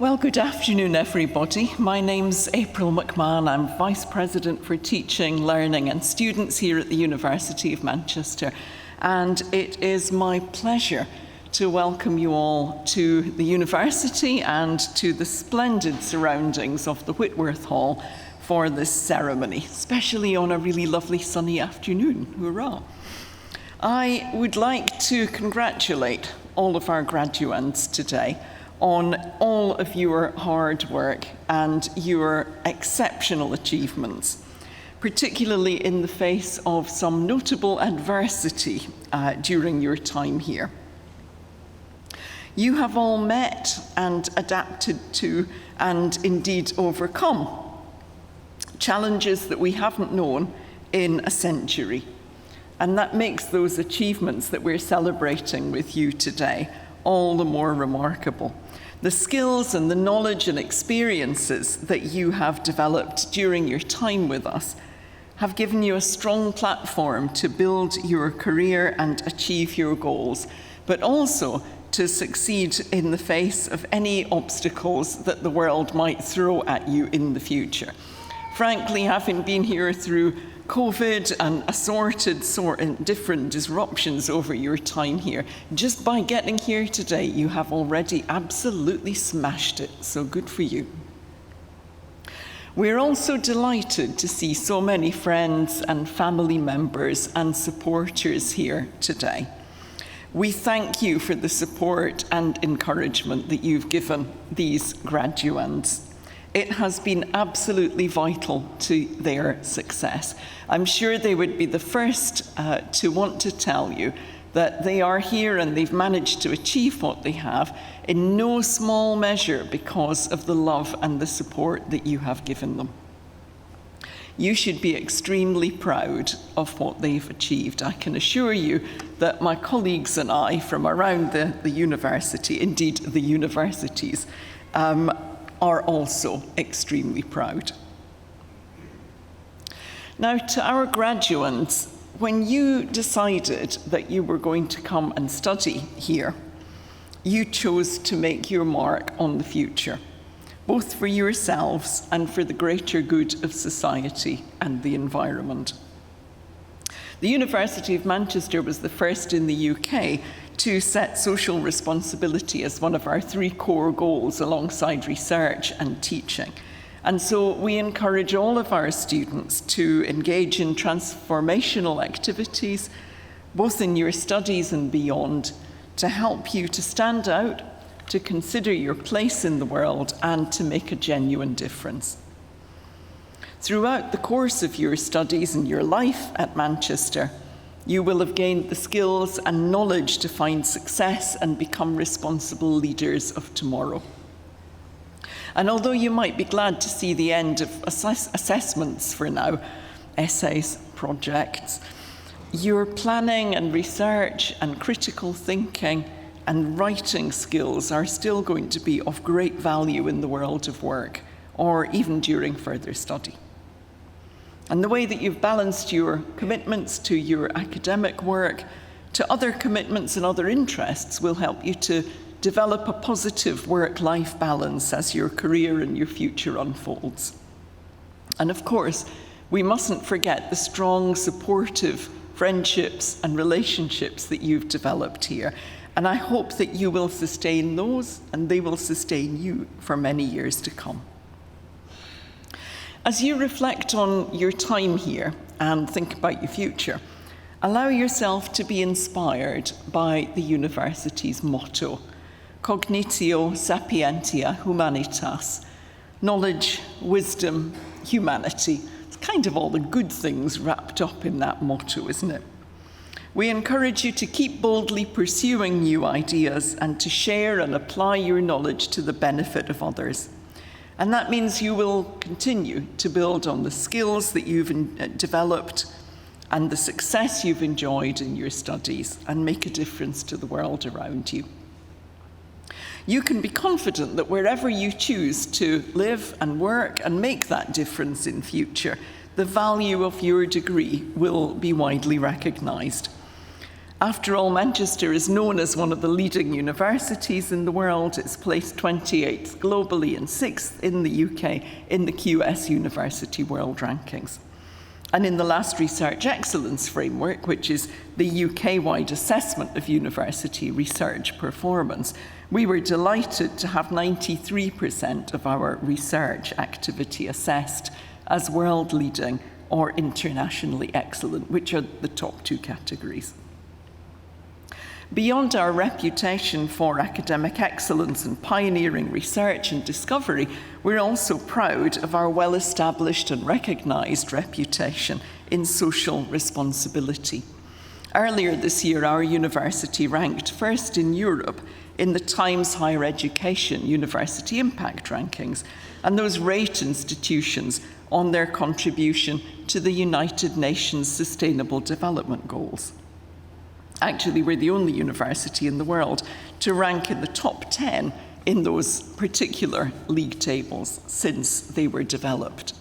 Well, good afternoon, everybody. My name's April McMahon. I'm Vice President for Teaching, Learning and Students here at the University of Manchester. And it is my pleasure to welcome you all to the university and to the splendid surroundings of the Whitworth Hall for this ceremony, especially on a really lovely sunny afternoon. Hurrah! I would like to congratulate all of our graduands today on all of your hard work and your exceptional achievements, particularly in the face of some notable adversity during your time here. You have all met and adapted to and indeed overcome challenges that we haven't known in a century. And that makes those achievements that we're celebrating with you today all the more remarkable. The skills and the knowledge and experiences that you have developed during your time with us have given you a strong platform to build your career and achieve your goals, but also to succeed in the face of any obstacles that the world might throw at you in the future. Frankly, having been here through COVID and assorted different disruptions over your time here, just by getting here today, you have already absolutely smashed it, so good for you. We're also delighted to see so many friends and family members and supporters here today. We thank you for the support and encouragement that you've given these graduands. It has been absolutely vital to their success. I'm sure they would be the first to want to tell you that they are here and they've managed to achieve what they have in no small measure because of the love and the support that you have given them. You should be extremely proud of what they've achieved. I can assure you that my colleagues and I from around the university, indeed the universities, are also extremely proud. Now, to our graduands, when you decided that you were going to come and study here, you chose to make your mark on the future, both for yourselves and for the greater good of society and the environment. The University of Manchester was the first in the UK to set social responsibility as one of our 3 core goals alongside research and teaching. And so we encourage all of our students to engage in transformational activities, both in your studies and beyond, to help you to stand out, to consider your place in the world, and to make a genuine difference. Throughout the course of your studies and your life at Manchester, you will have gained the skills and knowledge to find success and become responsible leaders of tomorrow. And although you might be glad to see the end of assessments for now, essays, projects, your planning and research and critical thinking and writing skills are still going to be of great value in the world of work, or even during further study. And the way that you've balanced your commitments to your academic work to other commitments and other interests will help you to develop a positive work-life balance as your career and your future unfolds. And of course, we mustn't forget the strong, supportive friendships and relationships that you've developed here. And I hope that you will sustain those and they will sustain you for many years to come. As you reflect on your time here and think about your future, allow yourself to be inspired by the university's motto, Cognitio Sapientia Humanitas, knowledge, wisdom, humanity. It's kind of all the good things wrapped up in that motto, isn't it? We encourage you to keep boldly pursuing new ideas and to share and apply your knowledge to the benefit of others. And that means you will continue to build on the skills that you've developed and the success you've enjoyed in your studies and make a difference to the world around you. You can be confident that wherever you choose to live and work and make that difference in future, the value of your degree will be widely recognised. After all, Manchester is known as one of the leading universities in the world. It's placed 28th globally and 6th in the UK in the QS University World Rankings. And in the last Research Excellence Framework, which is the UK-wide assessment of university research performance, we were delighted to have 93% of our research activity assessed as world-leading or internationally excellent, which are the top two categories. Beyond our reputation for academic excellence and pioneering research and discovery, we're also proud of our well-established and recognised reputation in social responsibility. Earlier this year, our university ranked first in Europe in the Times Higher Education University Impact Rankings, and those rate institutions on their contribution to the United Nations Sustainable Development Goals. Actually, we're the only university in the world to rank in the top 10 in those particular league tables since they were developed.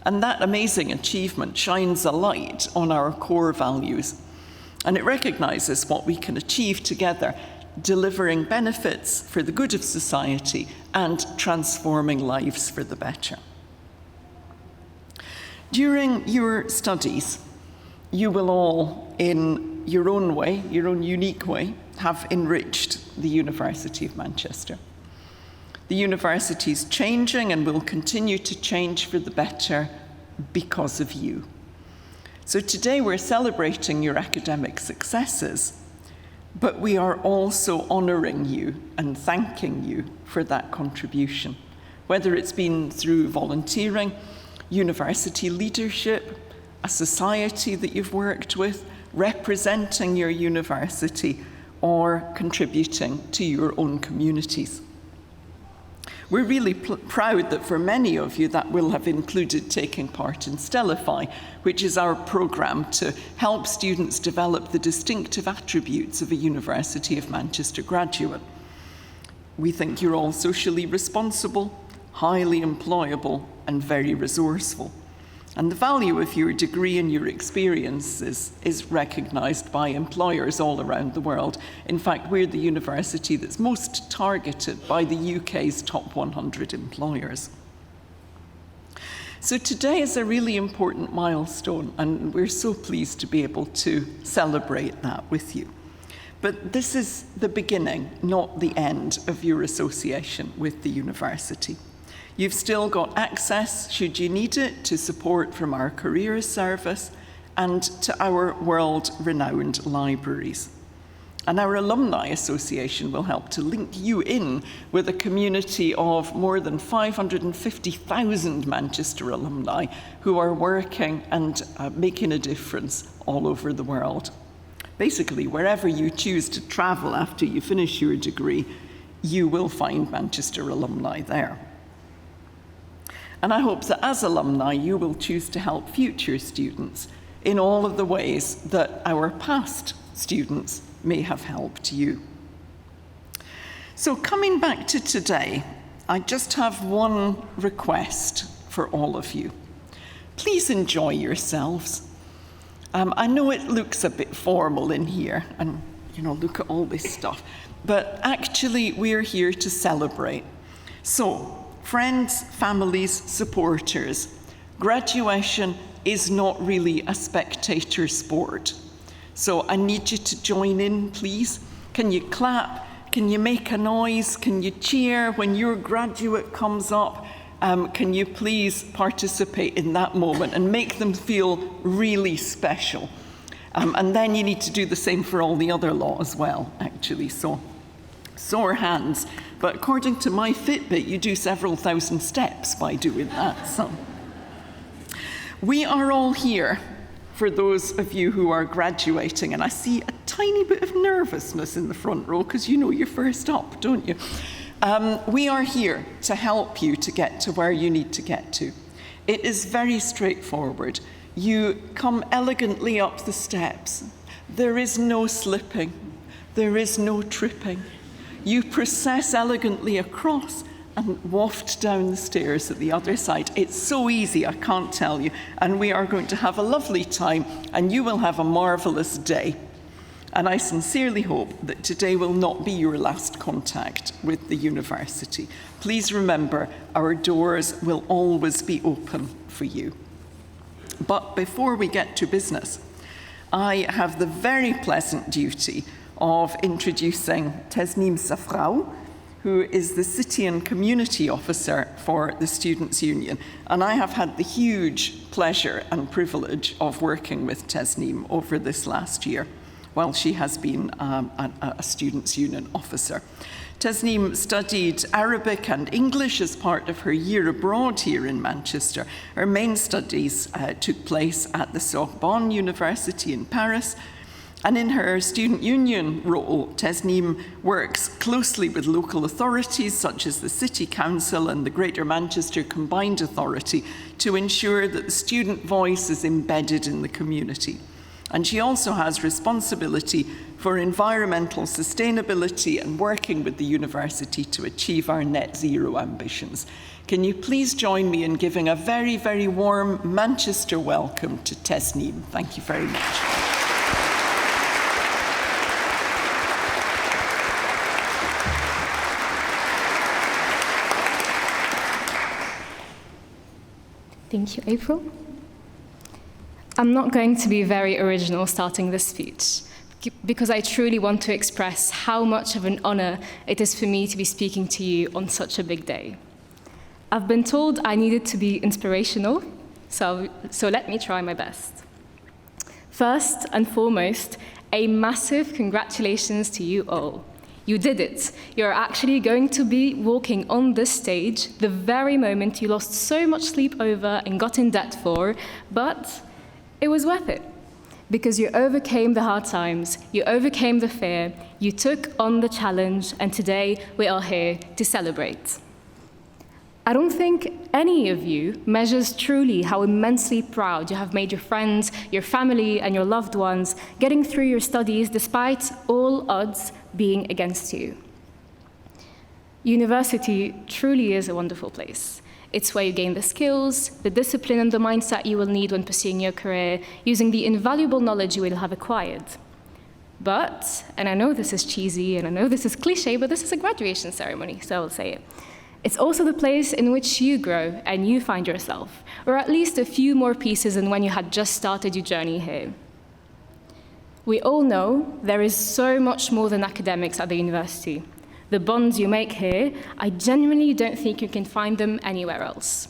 And that amazing achievement shines a light on our core values, and it recognises what we can achieve together, delivering benefits for the good of society and transforming lives for the better. During your studies, you will all, in your own way, your own unique way, have enriched the University of Manchester. The university is changing and will continue to change for the better because of you. So today we're celebrating your academic successes, but we are also honouring you and thanking you for that contribution, whether it's been through volunteering, university leadership, a society that you've worked with, representing your university, or contributing to your own communities. We're really proud that for many of you that will have included taking part in Stellify, which is our programme to help students develop the distinctive attributes of a University of Manchester graduate. We think you're all socially responsible, highly employable, and very resourceful. And the value of your degree and your experiences is recognised by employers all around the world. In fact, we're the university that's most targeted by the UK's top 100 employers. So today is a really important milestone, and we're so pleased to be able to celebrate that with you. But this is the beginning, not the end, of your association with the university. You've still got access, should you need it, to support from our careers service and to our world-renowned libraries. And our Alumni Association will help to link you in with a community of more than 550,000 Manchester alumni who are working and making a difference all over the world. Basically, wherever you choose to travel after you finish your degree, you will find Manchester alumni there. And I hope that as alumni, you will choose to help future students in all of the ways that our past students may have helped you. So coming back to today, I just have one request for all of you. Please enjoy yourselves. I know it looks a bit formal in here, and look at all this stuff, but actually we're here to celebrate. So, friends, families, supporters, graduation is not really a spectator sport. So I need you to join in, please. Can you clap? Can you make a noise? Can you cheer when your graduate comes up? Can you please participate in that moment and make them feel really special? And then you need to do the same for all the other lot as well, actually. So, sore hands. But according to my Fitbit, you do several thousand steps by doing that. So, we are all here for those of you who are graduating, and I see a tiny bit of nervousness in the front row because you're first up, don't you? We are here to help you to get to where you need to get to. It is very straightforward. You come elegantly up the steps. There is no slipping. There is no tripping. You process elegantly across and waft down the stairs at the other side. It's so easy, I can't tell you. And we are going to have a lovely time, and you will have a marvellous day. and I sincerely hope that today will not be your last contact with the university. Please remember, our doors will always be open for you. But before we get to business, I have the very pleasant duty of introducing Tesneem Safrao, who is the City and Community Officer for the Students' Union. And I have had the huge pleasure and privilege of working with Tesneem over this last year, while she has been a Students' Union officer. Tesneem studied Arabic and English as part of her year abroad here in Manchester. Her main studies took place at the Sorbonne University in Paris. And in her student union role, Tesneem works closely with local authorities such as the City Council and the Greater Manchester Combined Authority to ensure that the student voice is embedded in the community. And she also has responsibility for environmental sustainability and working with the university to achieve our net zero ambitions. Can you please join me in giving a very, very warm Manchester welcome to Tesneem? Thank you very much. Thank you, April. I'm not going to be very original starting this speech, because I truly want to express how much of an honor it is for me to be speaking to you on such a big day. I've been told I needed to be inspirational, so let me try my best. First and foremost, a massive congratulations to you all. You did it. You're actually going to be walking on this stage the very moment you lost so much sleep over and got in debt for, but it was worth it. Because you overcame the hard times, you overcame the fear, you took on the challenge, and today we are here to celebrate. I don't think any of you measures truly how immensely proud you have made your friends, your family, and your loved ones getting through your studies despite all odds being against you. University truly is a wonderful place. It's where you gain the skills, the discipline, and the mindset you will need when pursuing your career, using the invaluable knowledge you will have acquired. But, and I know this is cheesy, and I know this is cliche, but this is a graduation ceremony, so I'll say it. It's also the place in which you grow and you find yourself, or at least a few more pieces than when you had just started your journey here. We all know there is so much more than academics at the university. The bonds you make here, I genuinely don't think you can find them anywhere else.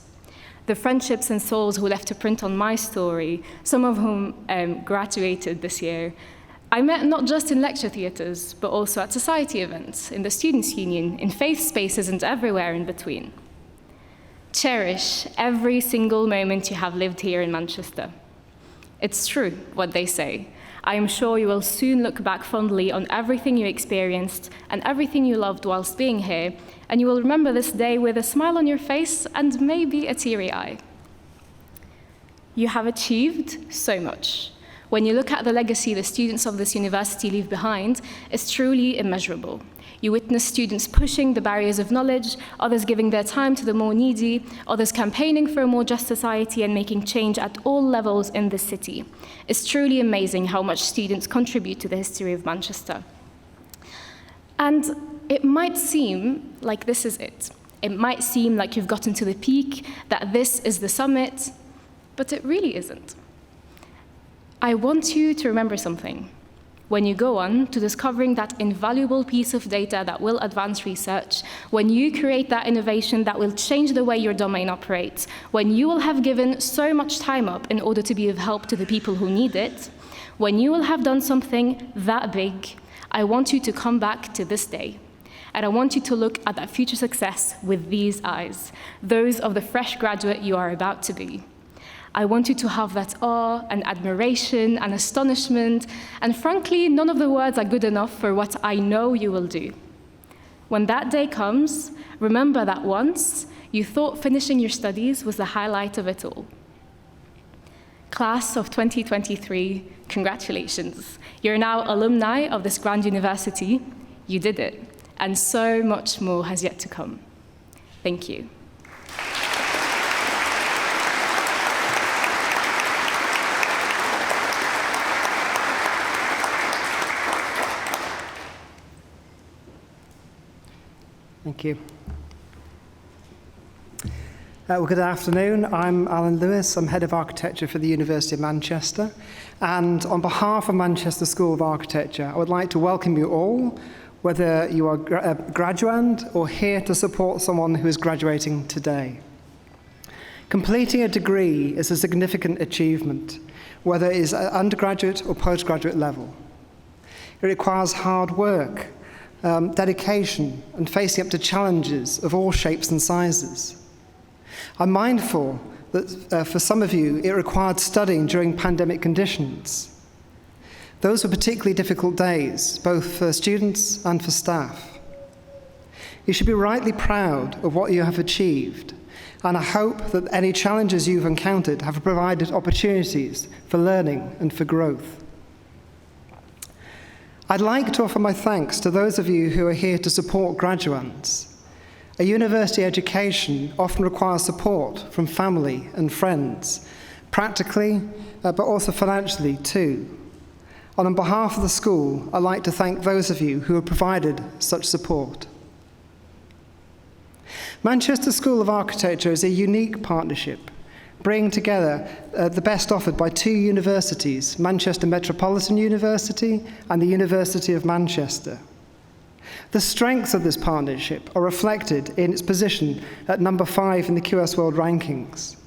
The friendships and souls who left a print on my story, some of whom graduated this year, I met not just in lecture theatres, but also at society events, in the Students' Union, in faith spaces, and everywhere in between. Cherish every single moment you have lived here in Manchester. It's true what they say. I am sure you will soon look back fondly on everything you experienced and everything you loved whilst being here, and you will remember this day with a smile on your face and maybe a teary eye. You have achieved so much. When you look at the legacy the students of this university leave behind, it's truly immeasurable. You witness students pushing the barriers of knowledge, others giving their time to the more needy, others campaigning for a more just society and making change at all levels in this city. It's truly amazing how much students contribute to the history of Manchester. And it might seem like this is it. It might seem like you've gotten to the peak, that this is the summit, but it really isn't. I want you to remember something. When you go on to discovering that invaluable piece of data that will advance research, when you create that innovation that will change the way your domain operates, when you will have given so much time up in order to be of help to the people who need it, when you will have done something that big, I want you to come back to this day. And I want you to look at that future success with these eyes, those of the fresh graduate you are about to be. I want you to have that awe and admiration and astonishment, and frankly, none of the words are good enough for what I know you will do. When that day comes, remember that once you thought finishing your studies was the highlight of it all. Class of 2023, congratulations. You're now alumni of this grand university. You did it, and so much more has yet to come. Thank you. Thank you. Well, good afternoon. I'm Alan Lewis. I'm Head of Architecture for the University of Manchester. And on behalf of Manchester School of Architecture, I would like to welcome you all, whether you are a graduand or here to support someone who is graduating today. Completing a degree is a significant achievement, whether it is at undergraduate or postgraduate level. It requires hard work, dedication, and facing up to challenges of all shapes and sizes. I'm mindful that for some of you, it required studying during pandemic conditions. Those were particularly difficult days, both for students and for staff. You should be rightly proud of what you have achieved, and I hope that any challenges you've encountered have provided opportunities for learning and for growth. I'd like to offer my thanks to those of you who are here to support graduands. A university education often requires support from family and friends, practically, but also financially too. And on behalf of the school, I'd like to thank those of you who have provided such support. Manchester School of Architecture is a unique partnership, bringing together the best offered by two universities, Manchester Metropolitan University and the University of Manchester. The strengths of this partnership are reflected in its position at number 5 in the QS World Rankings.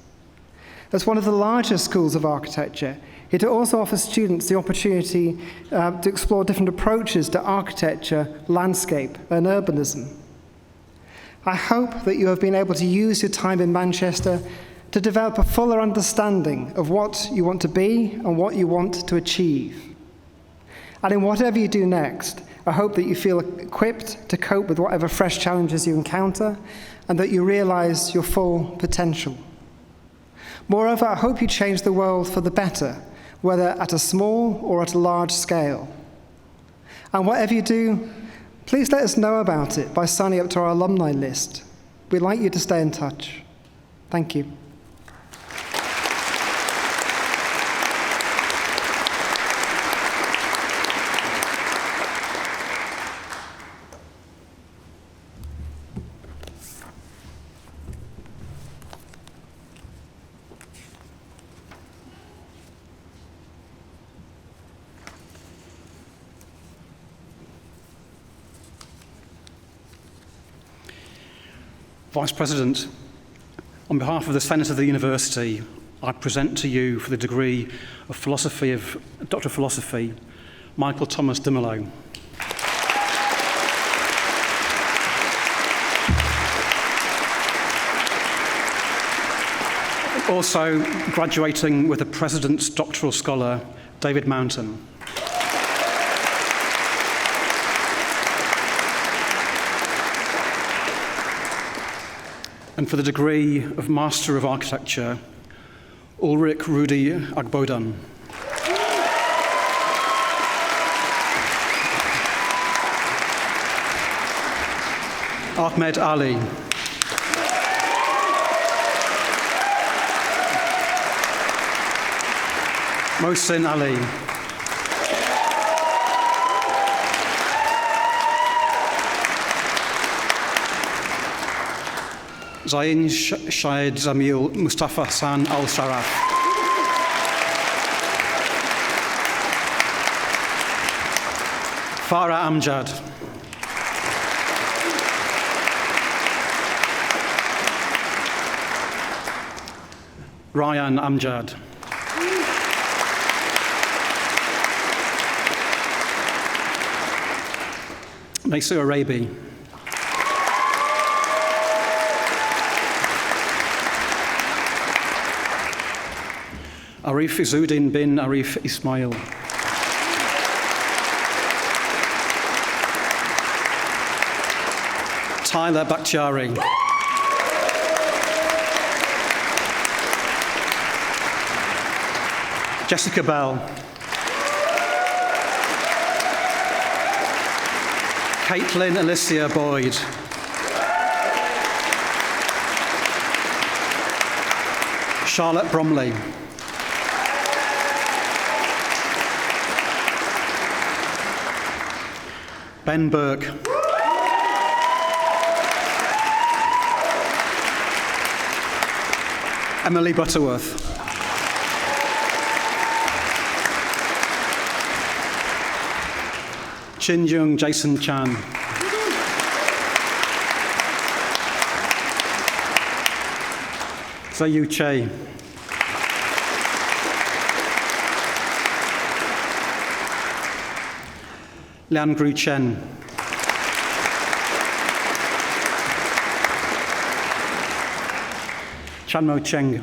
As one of the largest schools of architecture, it also offers students the opportunity to explore different approaches to architecture, landscape, and urbanism. I hope that you have been able to use your time in Manchester to develop a fuller understanding of what you want to be and what you want to achieve. And in whatever you do next, I hope that you feel equipped to cope with whatever fresh challenges you encounter and that you realize your full potential. Moreover, I hope you change the world for the better, whether at a small or at a large scale. And whatever you do, please let us know about it by signing up to our alumni list. We'd like you to stay in touch. Thank you. Vice President, on behalf of the Senate of the University, I present to you for the degree of Philosophy of Doctor of Philosophy, Michael Thomas Dumelow. Also graduating with the President's Doctoral Scholar, David Mountain. And for the degree of Master of Architecture, Ulrich Rudi Agbodan. Ahmed Ali. Mohsin Ali. Zain Shahid Zamil Mustafa Hassan Al-Sharaf. Farah Amjad. Ryan Amjad. Nasu Arabi. Arif Izzuddin bin Arif Ismail. Tyler Bakhtiari. Jessica Bell. Caitlin Alicia Boyd. Charlotte Bromley. Ben Burke. Emily Butterworth. Chin Jung Jason Chan. Zayu Che. Lian Gru Chen. Chanmo Cheng.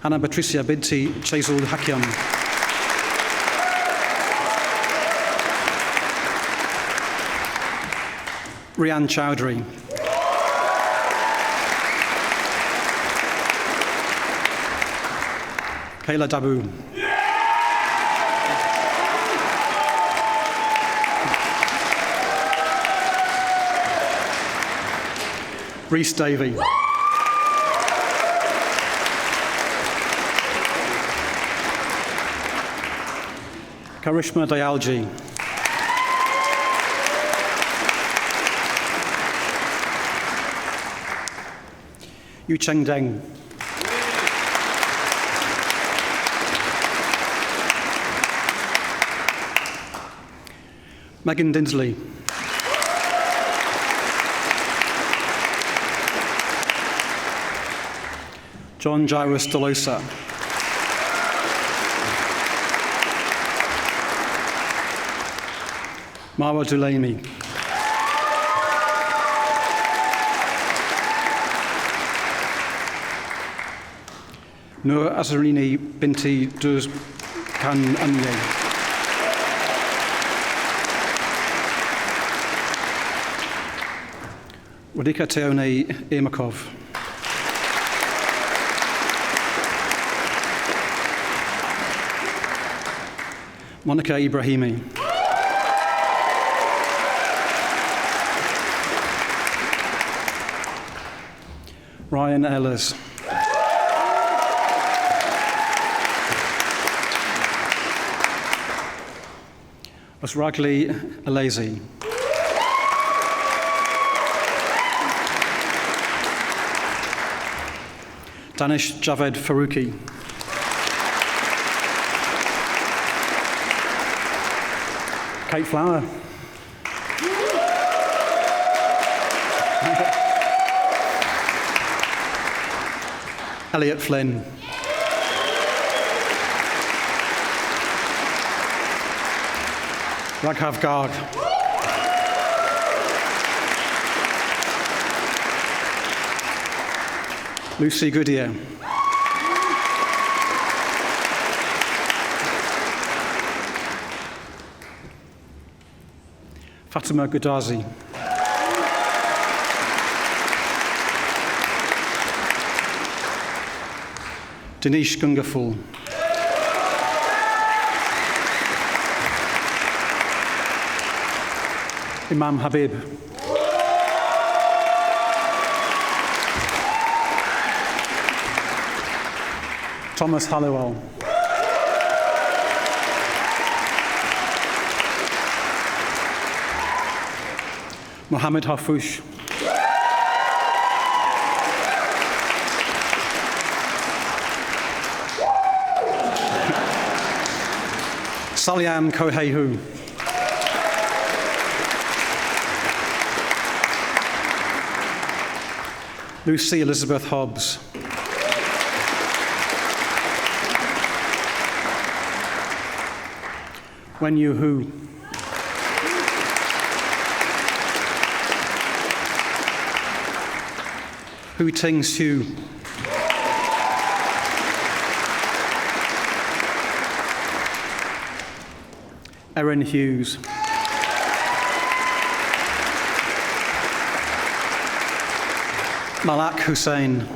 Anna Patricia Binti Chazul Hakiam. Rian Chowdhury. Kayla Dabu. Reese Davey. Karishma Dayalji. Yu Cheng Deng. Megan Dinsley. John Jairus Delosa. Marwa Dulemi. Nur Azarini Binti Duz Khan Anye. Radhika Teone Irmakov. Monica Ibrahimi. Ryan Ehlers. Osragli Alazi. Danish Javed Faruqi. Kate Flower. Elliot Flynn. Raghav Garg. Lucy Goodyear. Fatima Gudazi. Dinesh Gungaful. Imam Habib. Thomas Halliwell. Mohammed Harfouch. Salyan Kohehu. Lucy Elizabeth Hobbs. Wen Yu Hu. Hu Ting Hsu. Erin Hughes. Malak Hussain.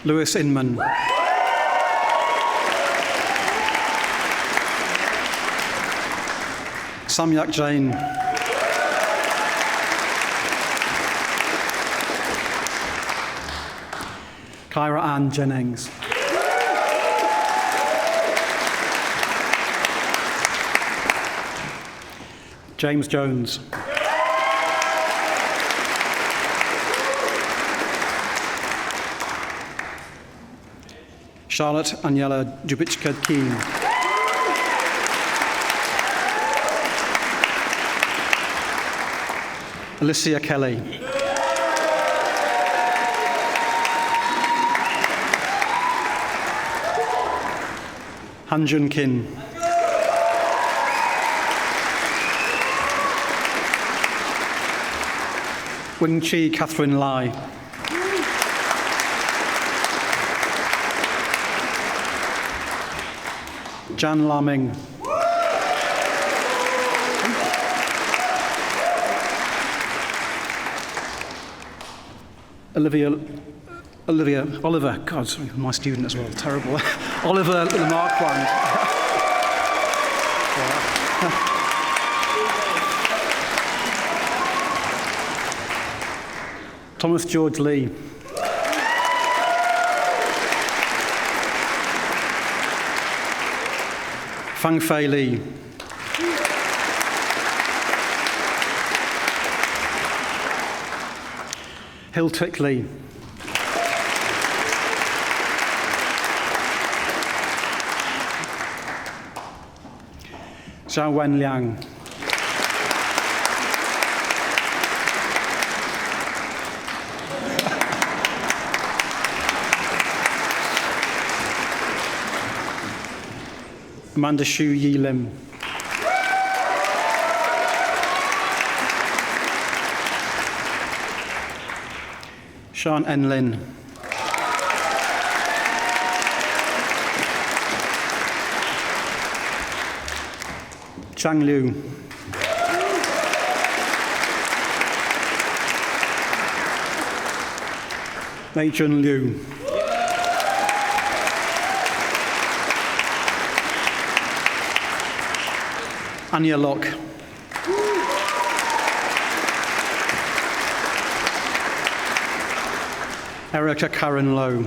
Lewis Inman. Samyak Jain. Kyra Ann Jennings. James Jones. Charlotte Aniela Djubichka-Keen. Alicia Kelly. Hanjun Kin. Wing Chi Catherine Lai. Jan Laming. Oliver, God, sorry, my student as well, terrible. Oliver Lamarquand. Thomas George Lee. Fang Fei Li. Hiltik Lee. Zhao Wen Liang. Amanda Xu Yi Lim. Sean N. Lin. Chang Liu. Mei Jun Liu. Anya Locke. Erica Karen Lowe.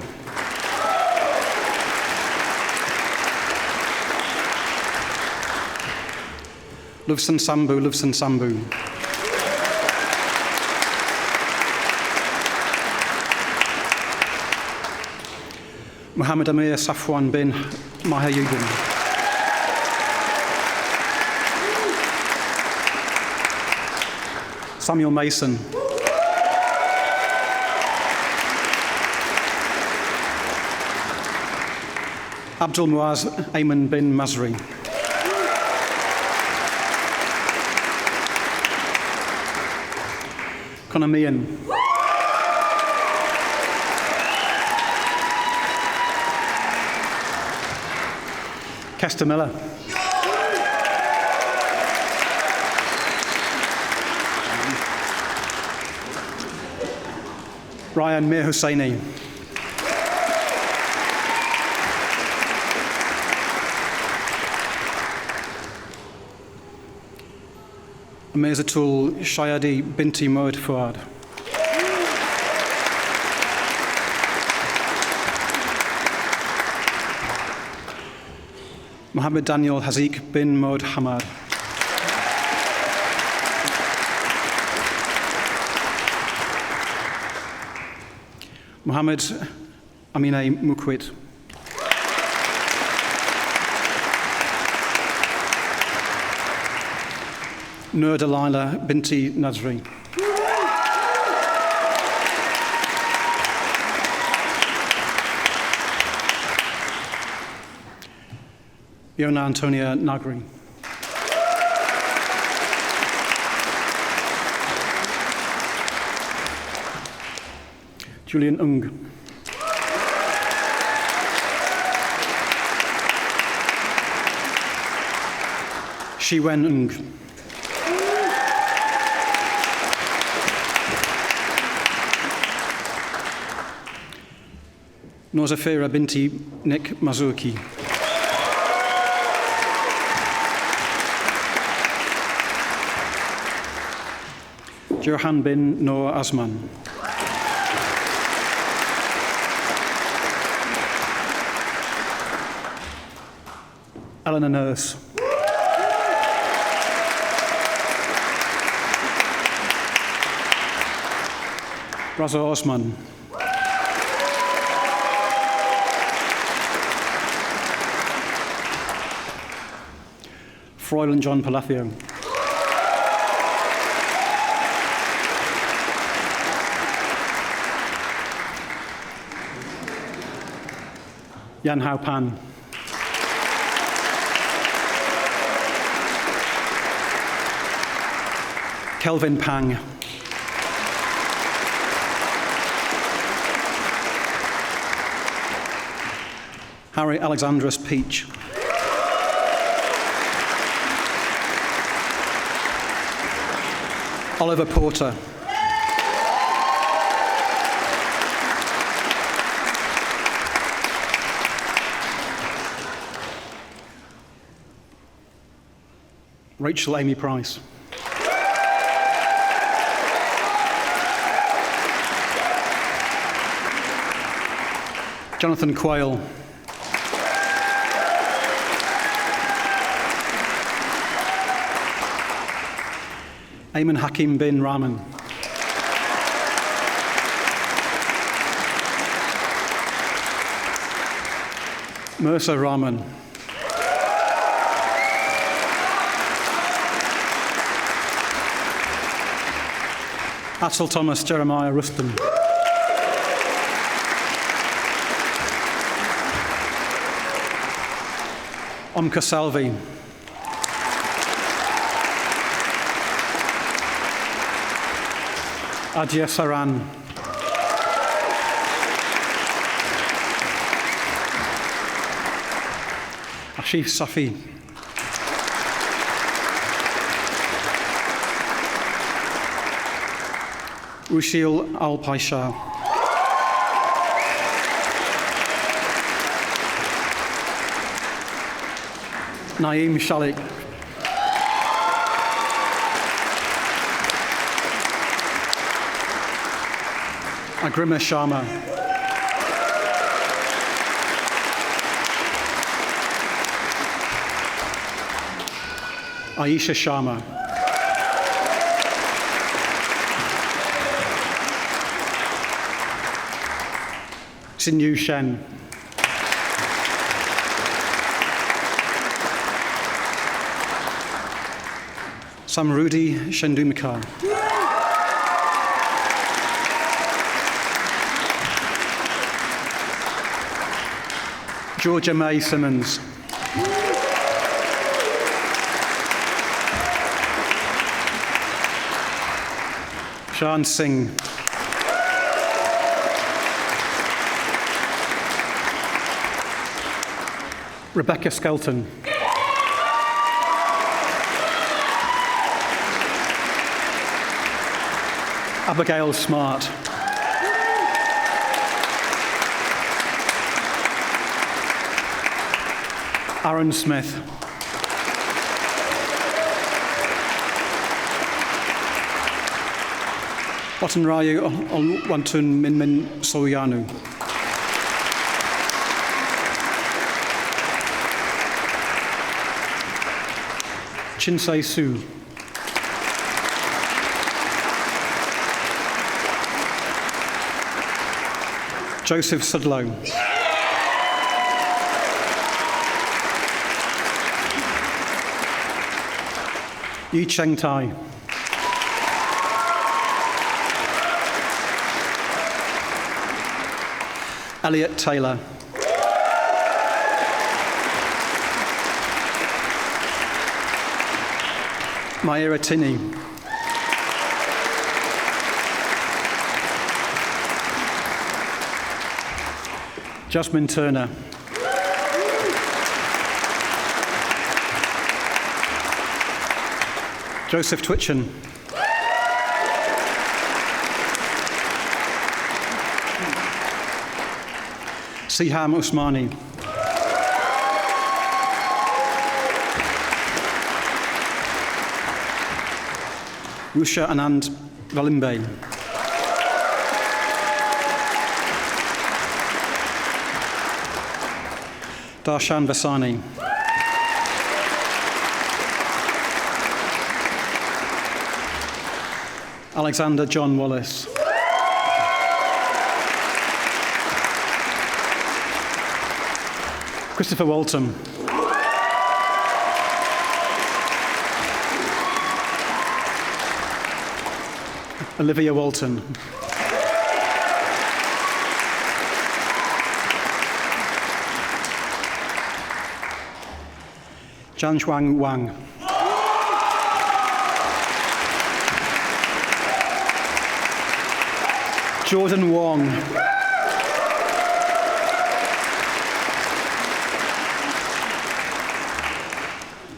Luvsan Sambu. Muhammad Amir Safwan bin Mahayudin. Samuel Mason. Abdul Muaz Ayman bin Masri. Conor Meehan. Kester Miller. Ryan Mir Hussaini. Amirzatul Shayadi Binti Mohd Fuad. Mohammed Daniel Haziq bin Mohd Hamad. Mohammed Amineh Mukwit. Nur Delilah Binti Nazri. Yona Antonia Nagri. Julian Ung. Shiwen Ung. Nozafira Binti Nick Mazuki. Johan bin Noor Asman. Eleanor Nurse. Raza Osman. Froilan John Palacio. Yan Hao Pan. Kelvin Pang. Harry Alexandrus Peach. Oliver Porter. Rachel Amy Price. Jonathan Quayle. Ayman Hakim bin Rahman. Mercer Rahman. Atul Thomas Jeremiah Ruston. Omka Salvi. Adya Saran. Ashif Safi. Rushil Al-Paisha. Naeem Shalik. Agrima Sharma. Aisha Sharma. Xinyu Shen. Samrudi Shendumikar. Georgia May Simmons. Shan Singh. Rebecca Skelton. Abigail Smart. Aaron Smith. Watanrayu Olwantun Minmin Soyanu. Chinsei Su. Joseph Sudlow. Yi Cheng Tai. Elliot Taylor. Maira Tinney. Jasmine Turner. Joseph Twitchen. Siham Usmani. Rusha Anand Valimbe. Darshan Vasani. Alexander John Wallace. Christopher Walton. Olivia Walton. Jianxuan Wang. Jordan Wong.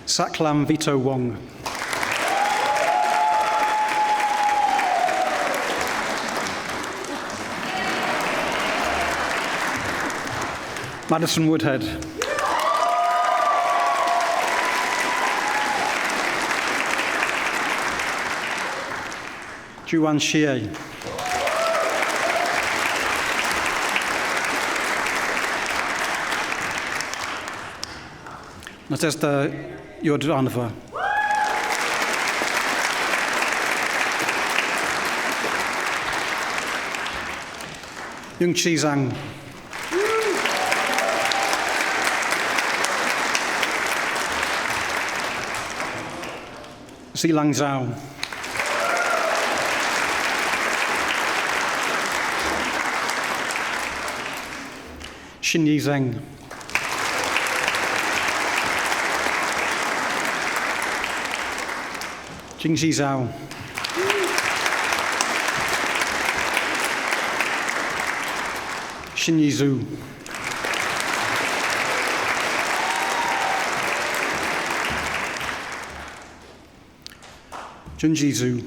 Saklam Vito Wong. Madison Woodhead. Juan Xie. Nadezhda Yordanova. Yungqi Zhang. Zilang Zhao. Xinyi Zheng. Jingji Zhao. Xinyi Zhu. Junji Zhu.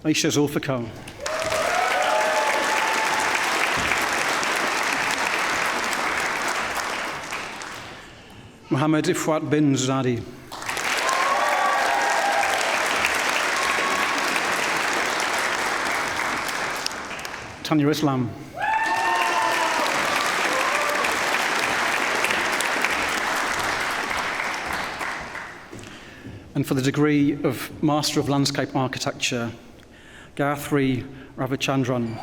Aisha Zulfikar. Mohammed Ifwat bin Zadi. Tanya Islam. And for the degree of Master of Landscape Architecture, Gayatri Ravichandran.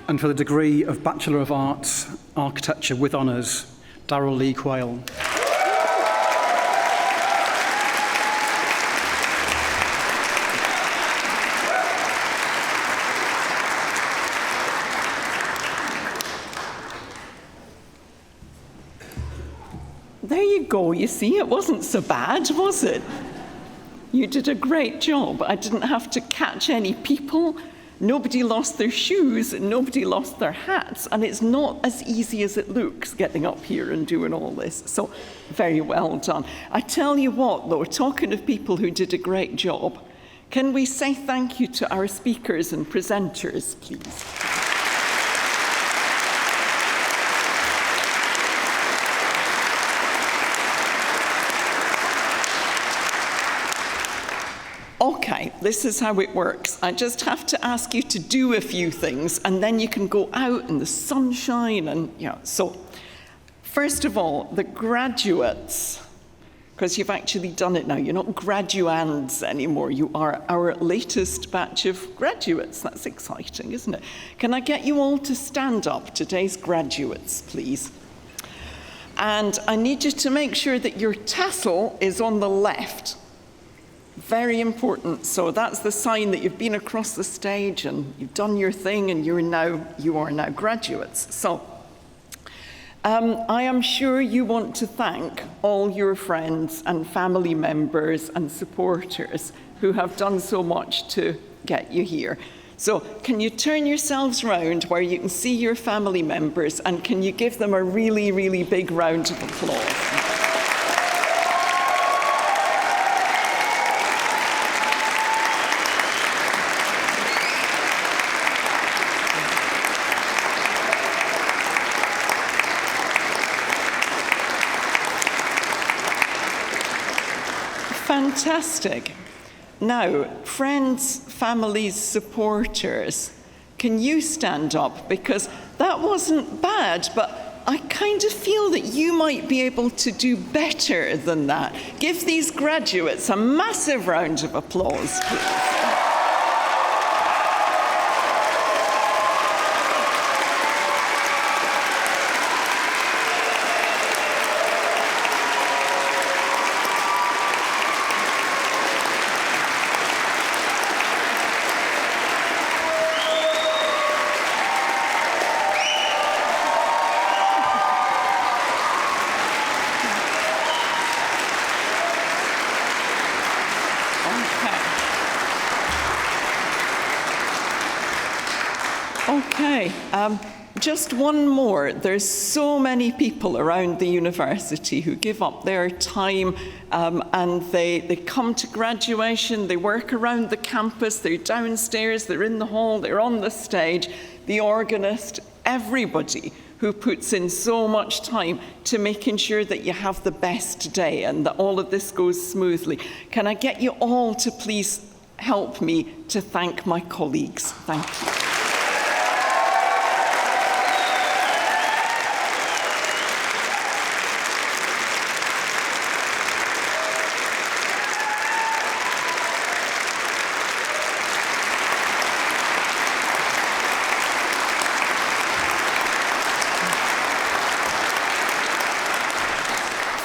And for the degree of Bachelor of Arts, Architecture with Honours, Darryl Lee Quayle. There you go, you see, it wasn't so bad, was it? You did a great job. I didn't have to catch any people. Nobody lost their shoes, and nobody lost their hats, and it's not as easy as it looks getting up here and doing all this. So, very well done. I tell you what, though, talking of people who did a great job, can we say thank you to our speakers and presenters, please? Okay, this is how it works. I just have to ask you to do a few things, and then you can go out in the sunshine and, So, first of all, the graduates, because you've actually done it now. You're not graduands anymore. You are our latest batch of graduates. That's exciting, isn't it? Can I get you all to stand up, today's graduates, please? And I need you to make sure that your tassel is on the left. Very important. So that's the sign that you've been across the stage and you've done your thing and you are now graduates. So I am sure you want to thank all your friends and family members and supporters who have done so much to get you here. So can you turn yourselves round where you can see your family members, and can you give them a really, really big round of applause? Fantastic. Now, friends, families, supporters, can you stand up? Because that wasn't bad, but I kind of feel that you might be able to do better than that. Give these graduates a massive round of applause, please. Okay, just one more. There's so many people around the university who give up their time and they come to graduation, they work around the campus, they're downstairs, they're in the hall, they're on the stage, the organist, everybody who puts in so much time to making sure that you have the best day and that all of this goes smoothly. Can I get you all to please help me to thank my colleagues? Thank you.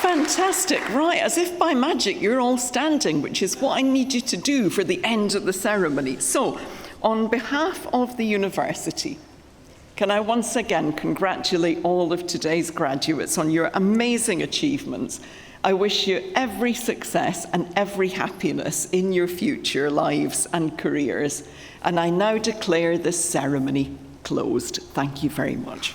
Fantastic, right, as if by magic you're all standing, which is what I need you to do for the end of the ceremony. So, on behalf of the university, can I once again congratulate all of today's graduates on your amazing achievements. I wish you every success and every happiness in your future lives and careers. And I now declare this ceremony closed. Thank you very much.